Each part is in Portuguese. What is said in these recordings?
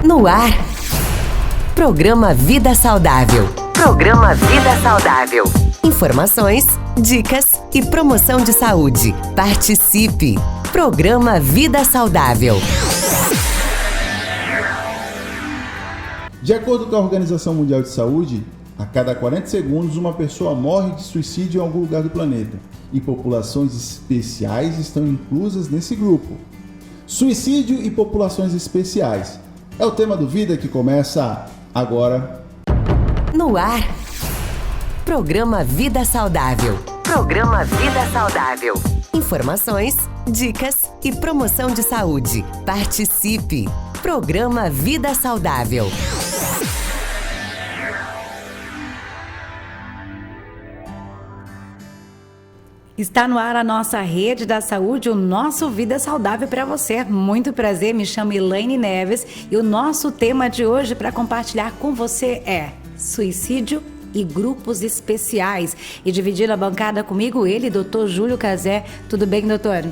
No ar, Programa Vida Saudável. Programa Vida Saudável. Informações, dicas e promoção de saúde. Participe! Programa Vida Saudável. De acordo com a Organização Mundial de Saúde, a cada 40 segundos uma pessoa morre de suicídio em algum lugar do planeta. E populações especiais estão inclusas nesse grupo. Suicídio e populações especiais. É o tema do Vida que começa agora. No ar, Programa Vida Saudável. Programa Vida Saudável. Informações, dicas e promoção de saúde. Participe! Programa Vida Saudável. Está no ar a nossa rede da saúde, o nosso Vida Saudável para você. Muito prazer, me chamo Elaine Neves e o nosso tema de hoje para compartilhar com você é suicídio e grupos especiais. E dividindo a bancada comigo, ele, Dr. Júlio Cazé. Tudo bem, doutor?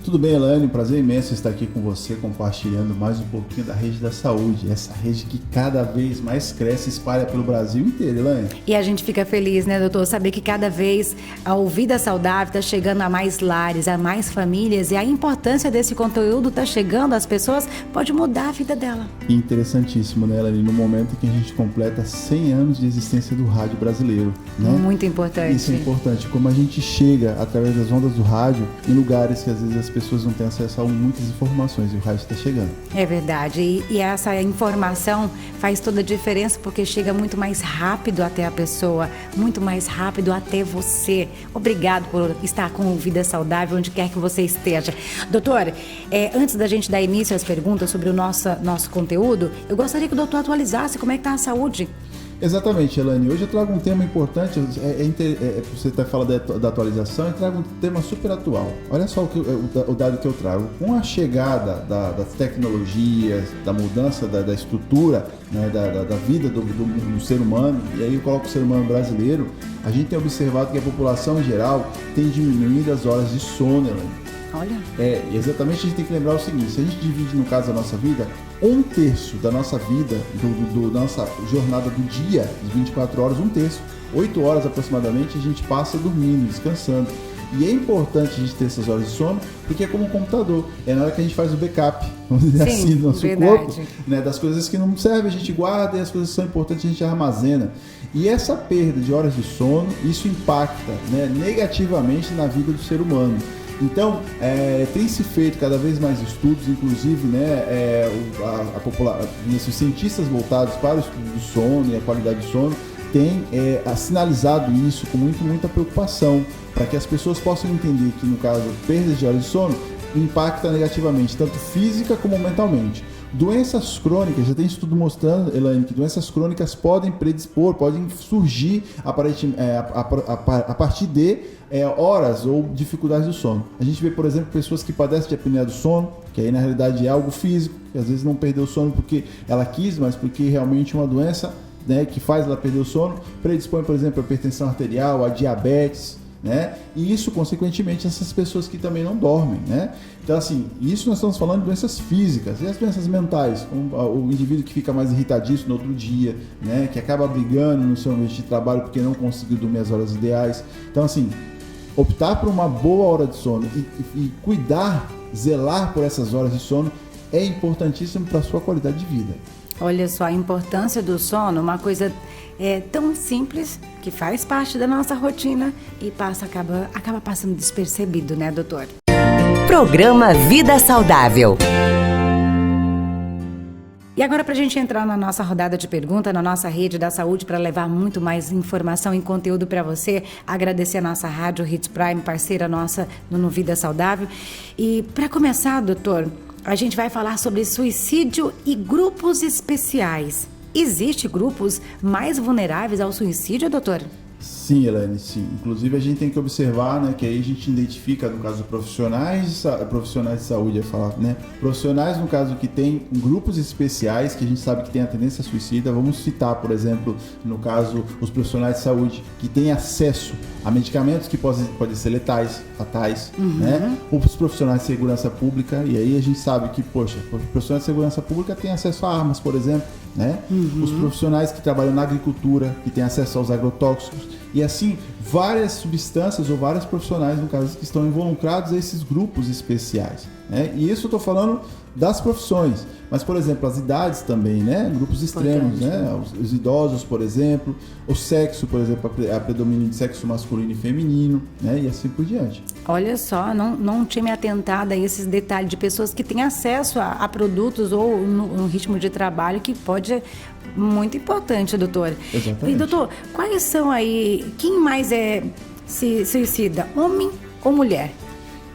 Tudo bem, Elaine? Prazer imenso estar aqui com você, compartilhando mais um pouquinho da rede da saúde. Essa rede que cada vez mais cresce e espalha pelo Brasil inteiro, Elaine. E a gente fica feliz, né, doutor? Saber que cada vez a Vida Saudável está chegando a mais lares, a mais famílias. E a importância desse conteúdo está chegando às pessoas, pode mudar a vida dela. Interessantíssimo, né, Elaine? No momento em que a gente completa 100 anos de existência do rádio brasileiro, né? Muito importante. Isso é importante. Como a gente chega, através das ondas do rádio, em lugares que às vezes as pessoas não têm acesso a muitas informações e o rádio está chegando. É verdade, e essa informação faz toda a diferença porque chega muito mais rápido até a pessoa, muito mais rápido até você. Obrigado por estar com Vida Saudável onde quer que você esteja. Doutor, antes da gente dar início às perguntas sobre o nosso conteúdo, eu gostaria que o doutor atualizasse como é que está a saúde. Exatamente, Elaine. Hoje eu trago um tema importante, você está falando da atualização, eu trago um tema super atual. Olha só o dado que eu trago. Com a chegada das tecnologias, da mudança da estrutura, né, da vida do ser humano, e aí eu coloco o ser humano brasileiro, a gente tem observado que a população em geral tem diminuído as horas de sono, Elaine. Olha. Exatamente, a gente tem que lembrar o seguinte, se a gente divide no caso a nossa vida, 1/3 da nossa vida, da nossa jornada do dia, de 24 horas, 1/3, 8 horas aproximadamente, a gente passa dormindo, descansando. E é importante a gente ter essas horas de sono, porque é como um computador, é na hora que a gente faz o backup, vamos dizer assim, do nosso corpo, né, das coisas que não servem a gente guarda e as coisas que são importantes a gente armazena. E essa perda de horas de sono, isso impacta, né, negativamente na vida do ser humano. Então, tem se feito cada vez mais estudos, inclusive, né, os cientistas voltados para o estudo do sono e a qualidade do sono têm sinalizado isso com muita preocupação, para que as pessoas possam entender que, no caso, perda de horas de sono impacta negativamente, tanto física como mentalmente. Doenças crônicas, já tem estudo mostrando, Elaine, que doenças crônicas podem surgir a partir de horas ou dificuldades do sono. A gente vê, por exemplo, pessoas que padecem de apneia do sono, que aí na realidade é algo físico, que às vezes não perdeu o sono porque ela quis, mas porque realmente é uma doença, né, que faz ela perder o sono, predispõe, por exemplo, a hipertensão arterial, a diabetes, né? E isso, consequentemente, essas pessoas que também não dormem, né? Então, assim, isso nós estamos falando de doenças físicas. E as doenças mentais? O indivíduo que fica mais irritadíssimo no outro dia, né? Que acaba brigando no seu ambiente de trabalho porque não conseguiu dormir as horas ideais. Então, assim, optar por uma boa hora de sono e cuidar, zelar por essas horas de sono é importantíssimo para a sua qualidade de vida. Olha só a importância do sono, uma coisa tão simples que faz parte da nossa rotina e acaba passando despercebido, né, doutor? Programa Vida Saudável. E agora, para a gente entrar na nossa rodada de pergunta, na nossa rede da saúde, para levar muito mais informação e conteúdo para você, agradecer a nossa rádio Hits Prime, parceira nossa no Vida Saudável. E para começar, doutor, a gente vai falar sobre suicídio e grupos especiais. Existem grupos mais vulneráveis ao suicídio, doutor? Sim, Elaine, sim. Inclusive a gente tem que observar, né, que aí a gente identifica, no caso, profissionais de saúde, né? Profissionais, no caso, que tem grupos especiais, que a gente sabe que tem a tendência suicida. Vamos citar, por exemplo, no caso, os profissionais de saúde que têm acesso a medicamentos que podem ser letais, fatais, né? Os profissionais de segurança pública, e aí a gente sabe que, poxa, os profissionais de segurança pública têm acesso a armas, por exemplo, né? Os profissionais que trabalham na agricultura, que têm acesso aos agrotóxicos, e assim, várias substâncias ou vários profissionais, no caso, que estão involucrados a esses grupos especiais, né? E isso eu estou falando das profissões, mas, por exemplo, as idades também, né? Grupos extremos, né? Os idosos, por exemplo, o sexo, por exemplo, a predomínio de sexo masculino e feminino, né? E assim por diante. Olha só, não tinha me atentado a esses detalhes de pessoas que têm acesso a produtos ou no ritmo de trabalho que pode ser muito importante, doutor. Exatamente. E, doutor, quais são aí, quem mais se suicida, homem ou mulher?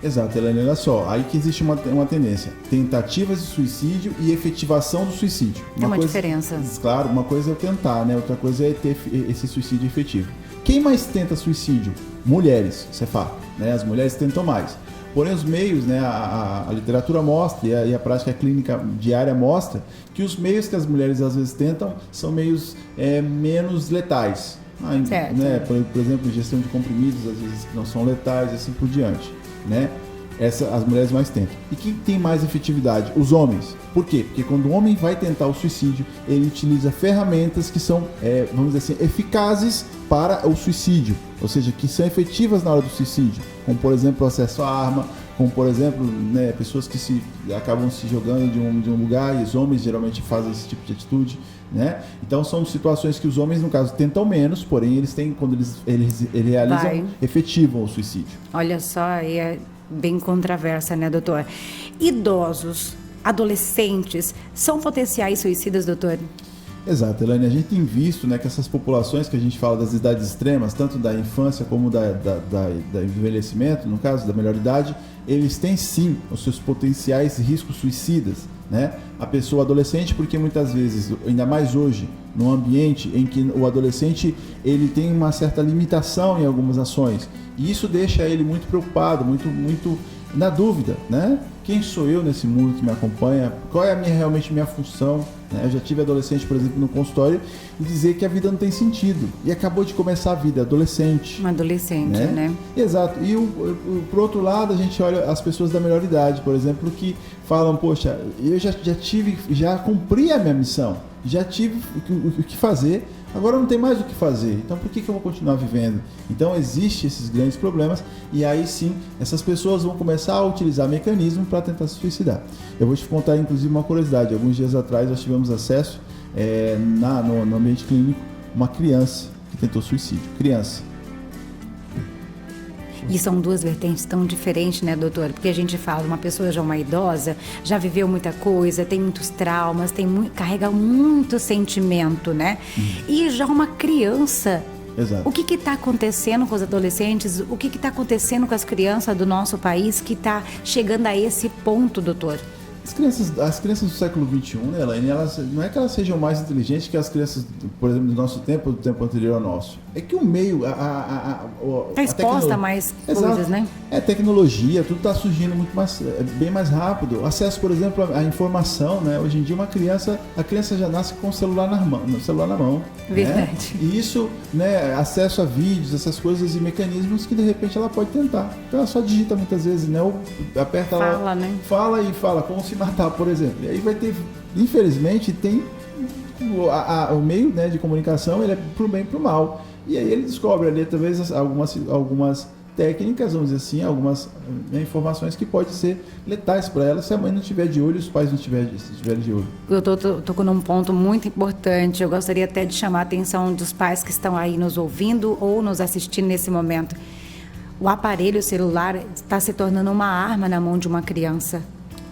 Exato, Elaine, olha só, aí que existe uma tendência, tentativas de suicídio e efetivação do suicídio. Tem uma diferença. Claro, uma coisa é eu tentar, né? Outra coisa é ter esse suicídio efetivo. Quem mais tenta suicídio? Mulheres, isso é fato, né? As mulheres tentam mais. Porém, os meios, né, a literatura mostra e a prática clínica diária mostra que os meios que as mulheres às vezes tentam são meios menos letais. Né? Por exemplo, ingestão de comprimidos, às vezes que não são letais e assim por diante, né? As mulheres mais tentam. E quem tem mais efetividade? Os homens. Por quê? Porque quando o homem vai tentar o suicídio, ele utiliza ferramentas que são, vamos dizer assim, eficazes para o suicídio, ou seja, que são efetivas na hora do suicídio, como por exemplo o acesso à arma, como por exemplo, né, pessoas que acabam se jogando de um lugar, e os homens geralmente fazem esse tipo de atitude, né? Então são situações que os homens, no caso, tentam menos, porém eles têm, quando eles realizam, efetivam o suicídio. Olha só, é bem controversa, né, doutor? Idosos, adolescentes, são potenciais suicidas, doutor? Exato, Elaine, a gente tem visto, né, que essas populações que a gente fala das idades extremas, tanto da infância como da envelhecimento, no caso da melhor idade, eles têm sim os seus potenciais riscos suicidas, né? A pessoa adolescente, porque muitas vezes, ainda mais hoje, num ambiente em que o adolescente ele tem uma certa limitação em algumas ações, e isso deixa ele muito preocupado, muito na dúvida, né? Quem sou eu nesse mundo que me acompanha? Qual é realmente minha função? Eu já tive adolescente, por exemplo, no consultório, e dizer que a vida não tem sentido. E acabou de começar a vida, adolescente. Um adolescente, né? Exato. E por outro lado, a gente olha as pessoas da melhor idade, por exemplo, que falam, poxa, eu já cumpri a minha missão, já tive o que fazer, agora não tem mais o que fazer, então por que eu vou continuar vivendo? Então existem esses grandes problemas, e aí sim, essas pessoas vão começar a utilizar mecanismos para tentar se suicidar. Eu vou te contar inclusive uma curiosidade. Alguns dias atrás nós tivemos acesso no ambiente clínico, uma criança que tentou suicídio. Criança. E são duas vertentes tão diferentes, né, doutor? Porque a gente fala, uma pessoa já uma idosa, já viveu muita coisa, tem muitos traumas, carrega muito sentimento, né? E já uma criança, exato. O que está acontecendo com os adolescentes? O que está acontecendo com as crianças do nosso país que está chegando a esse ponto, doutor? As crianças do século XXI, né, Elaine, elas, não é que elas sejam mais inteligentes que as crianças, por exemplo, do nosso tempo ou do tempo anterior ao nosso. É que o meio, está exposta a mais coisas, né? É tecnologia, tudo está surgindo muito mais, bem mais rápido. Acesso, por exemplo, à informação, né? Hoje em dia a criança já nasce com o celular na mão. Verdade. Né? E isso, né, acesso a vídeos, essas coisas e mecanismos que de repente ela pode tentar. Então ela só digita muitas vezes, né? Ou aperta lá, né? Fala como se matar, por exemplo. E aí vai ter, infelizmente, tem o meio, né, de comunicação, ele é pro bem e pro mal. E aí ele descobre ali, talvez, algumas técnicas, vamos dizer assim, algumas informações que podem ser letais para ela se a mãe não estiver de olho e os pais não estiverem de olho. Eu estou tocando num ponto muito importante. Eu gostaria até de chamar a atenção dos pais que estão aí nos ouvindo ou nos assistindo nesse momento. O aparelho celular está se tornando uma arma na mão de uma criança.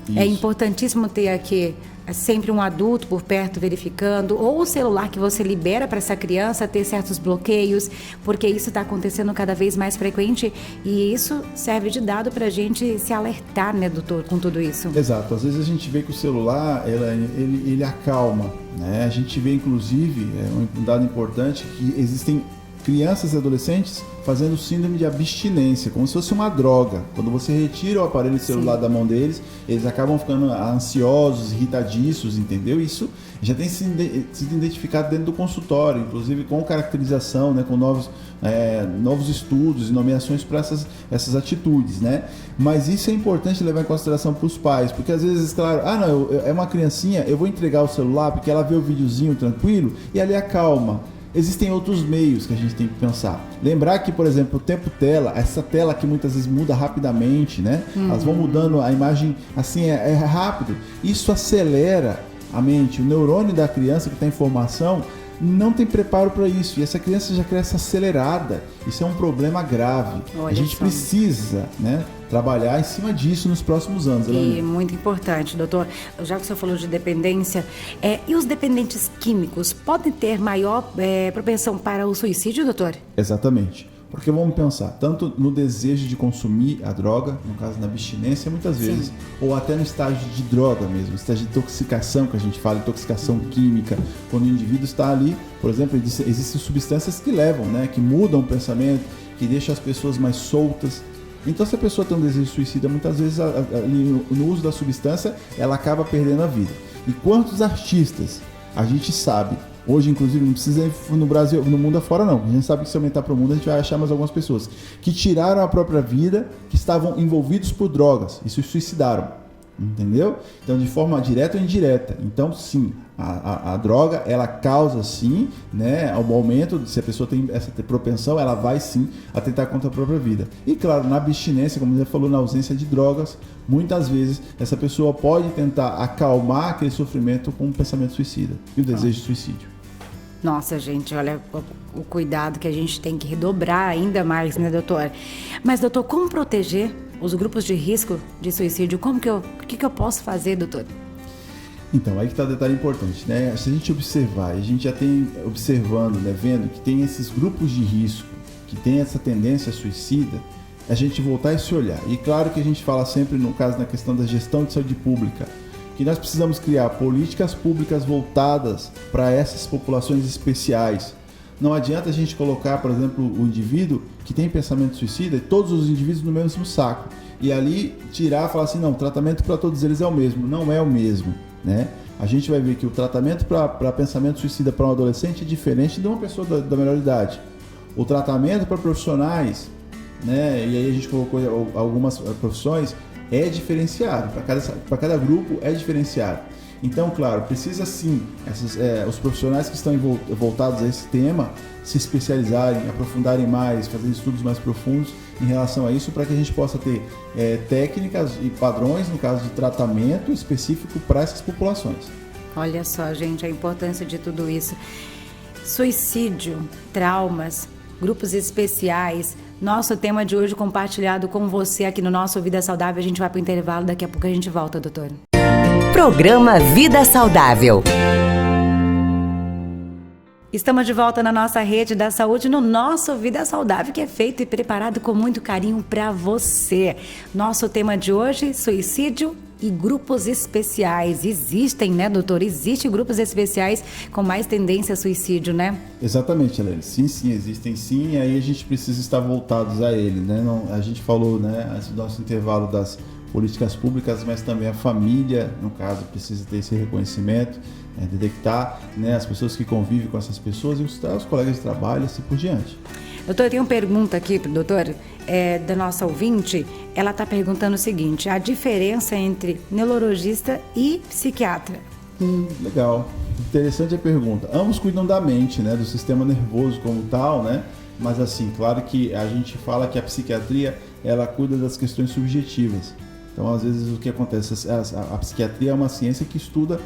Isso. É importantíssimo ter aqui sempre um adulto por perto verificando, ou o celular que você libera para essa criança ter certos bloqueios, porque isso está acontecendo cada vez mais frequente, e isso serve de dado para a gente se alertar, né, doutor, com tudo isso. Exato. Às vezes a gente vê que o celular, ele acalma, né? A gente vê, inclusive, um dado importante, que existem crianças e adolescentes fazendo síndrome de abstinência, como se fosse uma droga. Quando você retira o aparelho celular da mão deles, eles acabam ficando ansiosos, irritadiços, entendeu? Isso já tem sido identificado dentro do consultório, inclusive com caracterização, né, com novos estudos e nomeações para essas atitudes, né? Mas isso é importante levar em consideração para os pais, porque às vezes, claro, é uma criancinha, eu vou entregar o celular porque ela vê o videozinho tranquilo e ali acalma. Existem outros meios que a gente tem que pensar. Lembrar que, por exemplo, o tempo tela, essa tela que muitas vezes muda rapidamente, né? Elas vão mudando, a imagem assim é rápido. Isso acelera a mente. O neurônio da criança que está em formação não tem preparo para isso. E essa criança já cresce acelerada. Isso é um problema grave. Olha a gente só. precisa, né, trabalhar em cima disso nos próximos anos. E muito importante, doutor, já que o senhor falou de dependência, e os dependentes químicos podem ter maior propensão para o suicídio, doutor? Exatamente. Porque vamos pensar, tanto no desejo de consumir a droga, no caso na abstinência, muitas vezes, ou até no estágio de droga mesmo, estágio de intoxicação, que a gente fala, intoxicação química, quando o indivíduo está ali, por exemplo, existem substâncias que levam, né, que mudam o pensamento, que deixam as pessoas mais soltas. Então, se a pessoa tem um desejo suicida, muitas vezes no uso da substância, ela acaba perdendo a vida. E quantos artistas a gente sabe, hoje inclusive não precisa ir no Brasil, no mundo afora não, a gente sabe que se aumentar para o mundo a gente vai achar mais algumas pessoas que tiraram a própria vida, que estavam envolvidos por drogas e se suicidaram, entendeu? Então, de forma direta ou indireta. Então, sim, a droga, ela causa sim, né, o aumento, se a pessoa tem essa propensão, ela vai sim atentar contra a própria vida. E claro, na abstinência, como você falou, na ausência de drogas, muitas vezes essa pessoa pode tentar acalmar aquele sofrimento com um pensamento suicida e o desejo de suicídio. Nossa, gente, olha o cuidado que a gente tem que redobrar ainda mais, né, doutor? Mas, doutor, como proteger os grupos de risco de suicídio? O que eu posso fazer, doutor? Então, aí que está o detalhe importante, né? Se a gente observar, a gente já tem observando, né, vendo que tem esses grupos de risco, que tem essa tendência suicida, a gente voltar e se olhar. E claro que a gente fala sempre, no caso, na questão da gestão de saúde pública, que nós precisamos criar políticas públicas voltadas para essas populações especiais. Não adianta a gente colocar, por exemplo, o indivíduo que tem pensamento suicida e todos os indivíduos no mesmo saco. E ali tirar e falar assim, não, o tratamento para todos eles é o mesmo. Não é o mesmo, né? A gente vai ver que o tratamento para pensamento suicida para um adolescente é diferente de uma pessoa da melhor idade. O tratamento para profissionais, né? E aí a gente colocou algumas profissões, é diferenciado, para cada grupo é diferenciado. Então, claro, precisa sim os profissionais que estão voltados a esse tema se especializarem, aprofundarem mais, fazer estudos mais profundos em relação a isso, para que a gente possa ter técnicas e padrões, no caso de tratamento específico para essas populações. Olha só, gente, a importância de tudo isso. Suicídio, traumas, grupos especiais. Nosso tema de hoje compartilhado com você aqui no nosso Vida Saudável. A gente vai para o intervalo, daqui a pouco a gente volta, doutor. Programa Vida Saudável. Estamos de volta na nossa rede da saúde, no nosso Vida Saudável, que é feito e preparado com muito carinho para você. Nosso tema de hoje, suicídio e grupos especiais. Existem, né, doutor? Existem grupos especiais com mais tendência a suicídio, né? Exatamente, Helene. Sim, existem sim, e aí a gente precisa estar voltados a ele, né? Não, a gente falou, né, antes do nosso intervalo das políticas públicas, mas também a família, no caso, precisa ter esse reconhecimento, detectar, né, as pessoas que convivem com essas pessoas e os colegas de trabalho, assim por diante. Doutor, eu tenho uma pergunta aqui para o doutor, da nossa ouvinte. Ela está perguntando o seguinte: a diferença entre neurologista e psiquiatra? Legal, interessante a pergunta. Ambos cuidam da mente, né, do sistema nervoso como tal, né? Mas assim, claro que a gente fala que a psiquiatria, ela cuida das questões subjetivas. Então, às vezes, o que acontece? A psiquiatria é uma ciência que estuda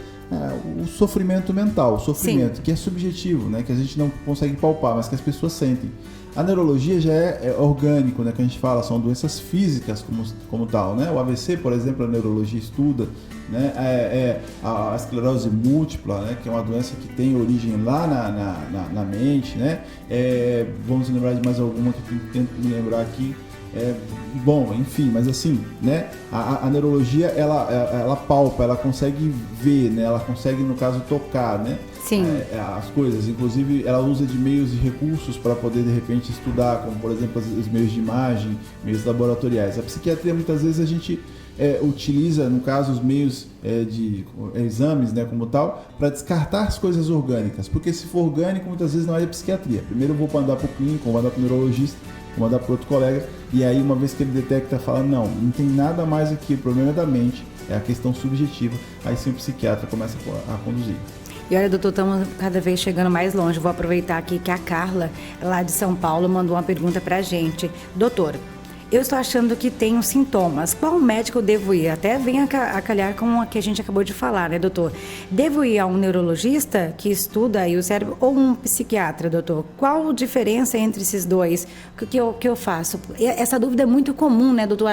o sofrimento mental, o sofrimento, sim, que é subjetivo, né? Que a gente não consegue palpar, mas que as pessoas sentem. A neurologia já é orgânico, né? Que a gente fala, são doenças físicas como tal, né? O AVC, por exemplo, a neurologia estuda, né? A esclerose múltipla, né? Que é uma doença que tem origem lá na mente, né? Vamos lembrar de mais alguma que eu tento me lembrar aqui. bom, enfim, mas assim, né? A neurologia, ela palpa, ela consegue ver, né? Ela consegue, no caso, tocar, né? Sim. As coisas. Inclusive, ela usa de meios e recursos para poder, de repente, estudar, como, por exemplo, os meios de imagem, meios laboratoriais. A psiquiatria, muitas vezes, a gente utiliza, no caso, os meios de exames, né, como tal, para descartar as coisas orgânicas. Porque se for orgânico, muitas vezes não é de psiquiatria. Primeiro eu vou mandar para o clínico, vou mandar para o neurologista, vou mandar para outro colega, e aí, uma vez que ele detecta, fala, não tem nada mais aqui, o problema é da mente, é a questão subjetiva, aí sim o psiquiatra começa a conduzir. E olha, doutor, estamos cada vez chegando mais longe. Vou aproveitar aqui que a Carla, lá de São Paulo, mandou uma pergunta pra gente. Doutor, eu estou achando que tenho sintomas. Qual médico eu devo ir? Até vem a calhar com o que a gente acabou de falar, né, doutor? Devo ir a um neurologista que estuda aí o cérebro ou um psiquiatra, doutor? Qual a diferença entre esses dois? O que eu faço? Essa dúvida é muito comum, né, doutor?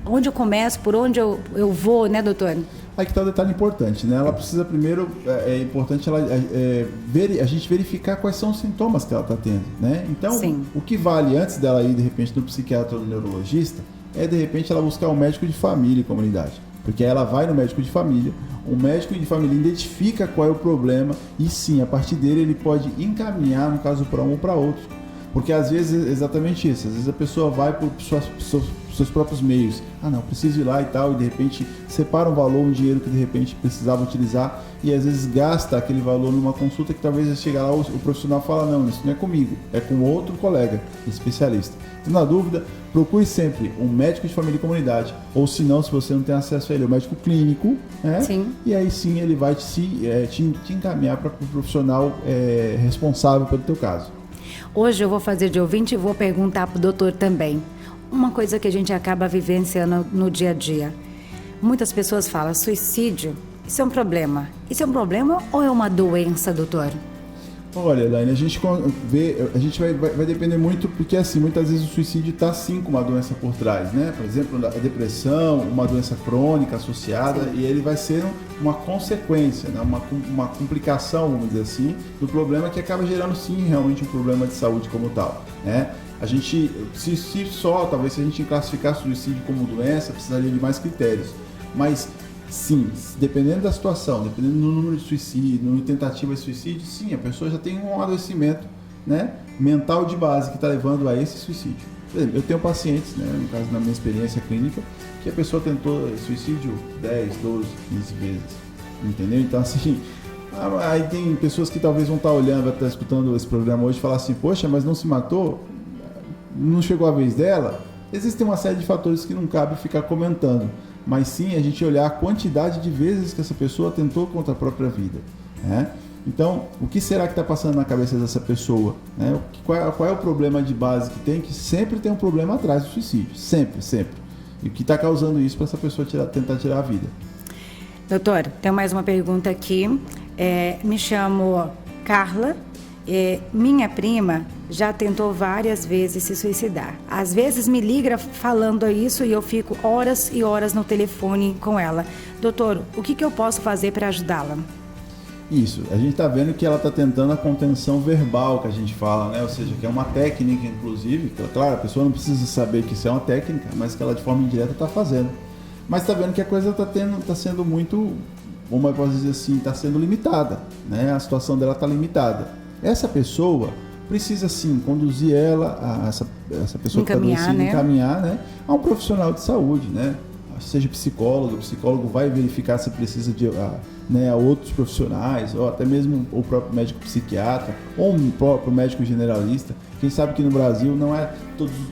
Onde eu começo, por onde eu vou, né, doutor? Aí que está o detalhe importante, né? Ela precisa primeiro, é importante a gente verificar quais são os sintomas que ela está tendo, né? Então, Sim. O que vale antes dela ir, de repente, no psiquiatra ou no neurologista, é, de repente, ela buscar um médico de família e comunidade. Porque aí ela vai no médico de família, o médico de família identifica qual é o problema e sim, a partir dele ele pode encaminhar, no caso, para um ou para outro. Porque às vezes é exatamente isso, às vezes a pessoa vai por seus próprios meios. Não, preciso ir lá e tal, e de repente separa um valor, um dinheiro que de repente precisava utilizar e às vezes gasta aquele valor numa consulta que talvez chegar lá o profissional fala, não, isso não é comigo, é com outro colega especialista. Então, na dúvida, procure sempre um médico de família e comunidade, ou se não, se você não tem acesso a ele, um médico clínico, né? Sim. E aí sim ele vai te encaminhar para o profissional responsável pelo teu caso. Hoje eu vou fazer de ouvinte e vou perguntar para o doutor também. Uma coisa que a gente acaba vivenciando no dia a dia. Muitas pessoas falam, suicídio, isso é um problema. Isso é um problema ou é uma doença, doutor? Olha, Elaine, a gente vai depender muito, porque assim, muitas vezes o suicídio está sim com uma doença por trás, né? Por exemplo, a depressão, uma doença crônica associada, sim. E ele vai ser uma consequência, né? uma complicação, vamos dizer assim, do problema que acaba gerando sim realmente um problema de saúde como tal, né? A gente, talvez se a gente classificar suicídio como doença, precisaria de mais critérios, mas sim, dependendo da situação, dependendo do número de suicídio, número de tentativas de suicídio, sim, a pessoa já tem um adoecimento, né, mental de base que está levando a esse suicídio. Por exemplo, eu tenho pacientes, né, no caso da minha experiência clínica, que a pessoa tentou suicídio 10, 12, 15 vezes, entendeu? Então, assim, aí tem pessoas que talvez vão estar olhando, vai estar escutando esse programa hoje e falar assim, poxa, mas não se matou? Não chegou a vez dela? Existem uma série de fatores que não cabe ficar comentando, mas sim a gente olhar a quantidade de vezes que essa pessoa tentou contra a própria vida, né? Então, o que será que está passando na cabeça dessa pessoa, né? Qual é o problema de base que tem? Que sempre tem um problema atrás do suicídio, sempre. E o que está causando isso para essa pessoa tentar tirar a vida? Doutor, tem mais uma pergunta aqui. Me chamo Carla. Minha prima já tentou várias vezes se suicidar. Às vezes me liga falando isso e eu fico horas e horas no telefone com ela. Doutor, o que eu posso fazer para ajudá-la? Isso, a gente está vendo que ela está tentando a contenção verbal, que a gente fala, né? Ou seja, que é uma técnica, inclusive. Claro, a pessoa não precisa saber que isso é uma técnica, mas que ela de forma indireta está fazendo. Mas está vendo que a coisa está sendo muito, como eu posso dizer assim, está sendo limitada, né? A situação dela está limitada. Essa pessoa precisa sim conduzir essa pessoa encaminhar, né, a um profissional de saúde, né? Seja psicólogo, o psicólogo vai verificar se precisa de outros profissionais, ou até mesmo o próprio médico psiquiatra, ou um próprio médico generalista. Quem sabe que no Brasil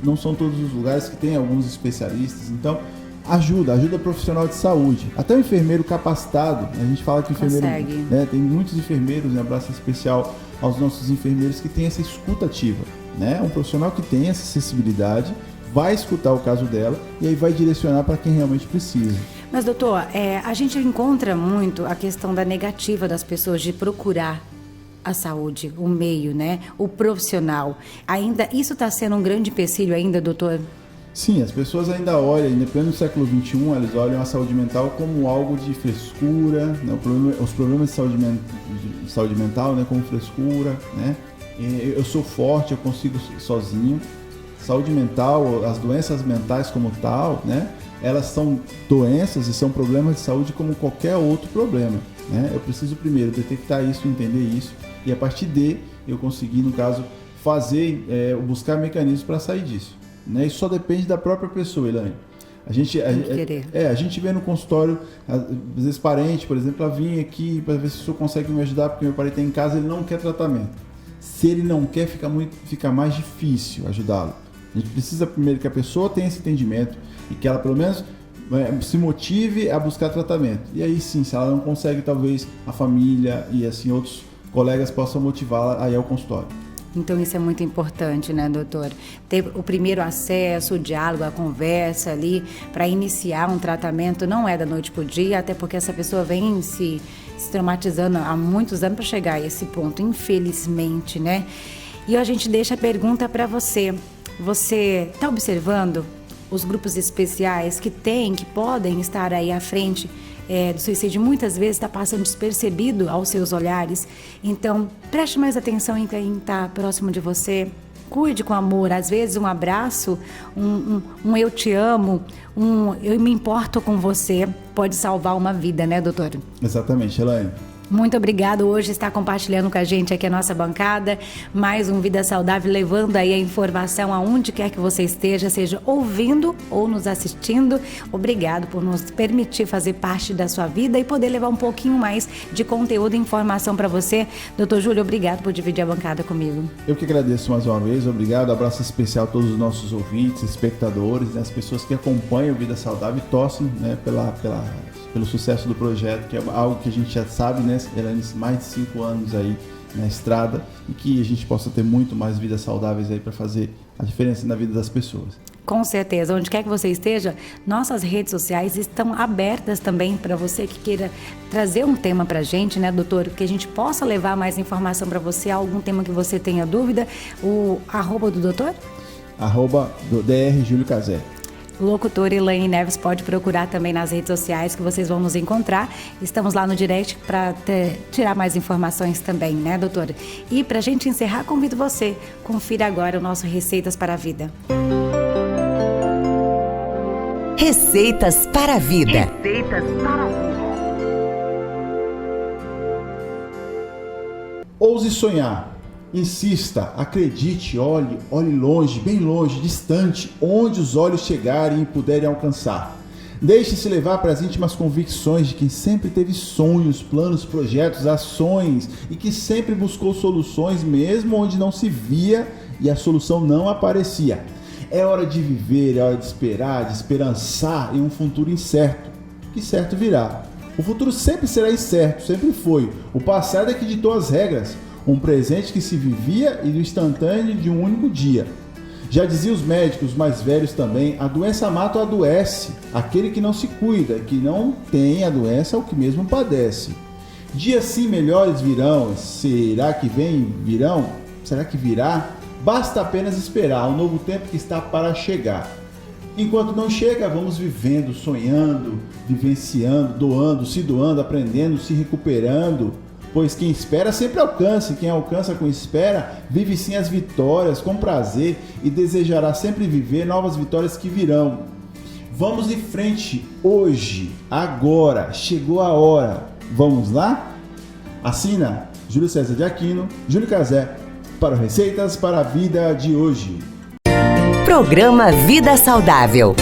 não são todos os lugares que tem alguns especialistas, então ajuda profissional de saúde, até o enfermeiro capacitado. A gente fala que o enfermeiro, né, tem muitos enfermeiros, né, abraço especial aos nossos enfermeiros que têm essa escuta ativa, né? Um profissional que tem essa acessibilidade vai escutar o caso dela e aí vai direcionar para quem realmente precisa. Mas, doutor, a gente encontra muito a questão da negativa das pessoas de procurar a saúde, o meio, né? O profissional. Ainda, isso está sendo um grande empecilho ainda, doutor? Sim, as pessoas ainda olham, em pleno século XXI, eles olham a saúde mental como algo de frescura, né? Os problemas de saúde mental, né? Como frescura, né? Eu sou forte, eu consigo sozinho. Saúde mental, as doenças mentais como tal, né? Elas são doenças e são problemas de saúde como qualquer outro problema, né? Eu preciso primeiro detectar isso, entender isso, e a partir de eu conseguir, no caso, buscar mecanismos para sair disso, né? Isso só depende da própria pessoa, Elaine. A gente vê no consultório, às vezes parente, por exemplo, ela vinha aqui para ver se o senhor consegue me ajudar, porque meu parente está em casa, ele não quer tratamento. Se ele não quer, fica mais difícil ajudá-lo. A gente precisa primeiro que a pessoa tenha esse entendimento e que ela pelo menos se motive a buscar tratamento. E aí sim, se ela não consegue, talvez a família e assim outros colegas possam motivá-la a ir ao consultório. Então isso é muito importante, né, doutor? Ter o primeiro acesso, o diálogo, a conversa ali, para iniciar um tratamento não é da noite para o dia, até porque essa pessoa vem se traumatizando há muitos anos para chegar a esse ponto, infelizmente, né? E a gente deixa a pergunta para você. Você está observando os grupos especiais que podem estar aí à frente do suicídio, muitas vezes está passando despercebido aos seus olhares. Então, preste mais atenção em quem está próximo de você. Cuide com amor. Às vezes, um abraço, um eu te amo, eu me importo com você, pode salvar uma vida, né, doutor? Exatamente, Elaine. Muito obrigado hoje está compartilhando com a gente aqui a nossa bancada, mais um Vida Saudável, levando aí a informação aonde quer que você esteja, seja ouvindo ou nos assistindo. Obrigado por nos permitir fazer parte da sua vida e poder levar um pouquinho mais de conteúdo e informação para você. Doutor Júlio, obrigado por dividir a bancada comigo. Eu que agradeço mais uma vez, obrigado, abraço especial a todos os nossos ouvintes, espectadores, né, as pessoas que acompanham o Vida Saudável e torcem, né, pelo sucesso do projeto, que é algo que a gente já sabe, né, Elaine, mais de 5 anos aí na estrada, e que a gente possa ter muito mais vidas saudáveis aí para fazer a diferença na vida das pessoas. Com certeza, onde quer que você esteja, nossas redes sociais estão abertas também para você que queira trazer um tema para a gente, né, doutor? Que a gente possa levar mais informação para você, algum tema que você tenha dúvida. O @ do doutor? @ Dr. Júlio Cazé. Locutora Elaine Neves, pode procurar também nas redes sociais que vocês vão nos encontrar. Estamos lá no direct para tirar mais informações também, né, doutora? E para a gente encerrar, convido você, confira agora o nosso Receitas para a Vida. Receitas para a Vida. Receitas para a Vida. Ouse sonhar. Insista, acredite, olhe longe, bem longe, distante, onde os olhos chegarem e puderem alcançar. Deixe-se levar para as íntimas convicções de quem sempre teve sonhos, planos, projetos, ações e que sempre buscou soluções mesmo onde não se via e a solução não aparecia. É hora de viver, é hora de esperar, de esperançar em um futuro incerto, que certo virá. O futuro sempre será incerto, sempre foi. O passado é que ditou as regras. Um presente que se vivia e do instantâneo de um único dia. Já diziam os médicos mais velhos também, a doença mata ou adoece. Aquele que não se cuida, que não tem a doença é o que mesmo padece. Dias sim melhores virão. Será que virão? Será que virá? Basta apenas esperar o novo tempo que está para chegar. Enquanto não chega, vamos vivendo, sonhando, vivenciando, doando, aprendendo, se recuperando. Pois quem espera sempre alcança, e quem alcança com espera, vive sim as vitórias com prazer e desejará sempre viver novas vitórias que virão. Vamos em frente, hoje, agora, chegou a hora. Vamos lá? Assina Júlio César de Aquino, Júlio Cazé, para Receitas para a Vida de hoje. Programa Vida Saudável.